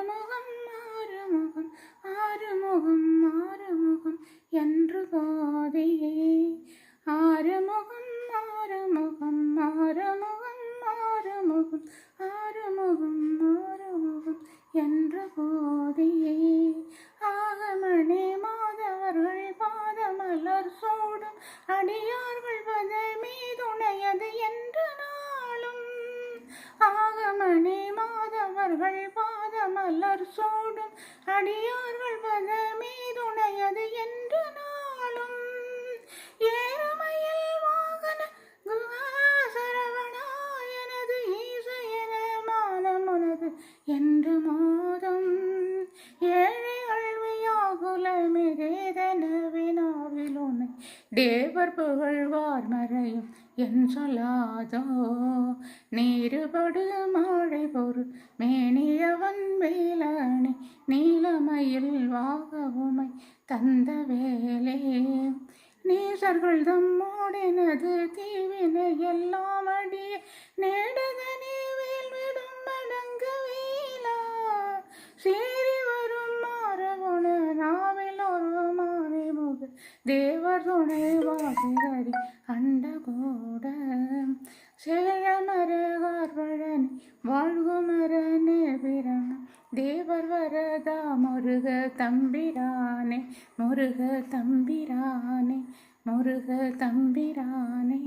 ஆறுமுகம் ஆறுமுகம் ஆறுமுகம் ஆறுமுகம் என்று போதியே ஆறுமுகம் ஆறுமுகம் ஆறுமுகம் ஆறுமுகம் ஆறுமுகம் ஆறுமுகம் என்று போதியே ஆகமணி மாதவர்கள் பாதமலர் சூடும் அடியார்கள் பதமே துணையது என்று நாளும் ஆகமணி மாதவர்கள் பாதமலர் சூடும் அடியார்கள் பதமே துணையது என்று நாளும் ஏறுமையில் வாகன குஹாசரவணாயனது ஈசையன மானமுனது என்று மோதும் ஏழைகள் வியாகுலமிரேதனவினாவிலுனை தேவர் புகழ்வார் மறையும் என் சொல்லாதோ நீருபடு மாழை பொருள் மேனியவன் வேலணி நீலமயில் வாகவுமை தந்த வேலே நீசர்கள் தம்மோடினது தீவினை எல்லாம் அடிய நேடுதனே வேல் விடும் மடங்கு வேலா சீறி வரும் மாறகுண நாவில் ஒரு மாறி முக தேவர் துணை வாசிகரி அண்ட கூட சேழமர கார்வழனி வாழ்குமரனே பிரண தேவர் வரதா முருக தம்பிரானே முருக தம்பிரானே முருக தம்பிரானே.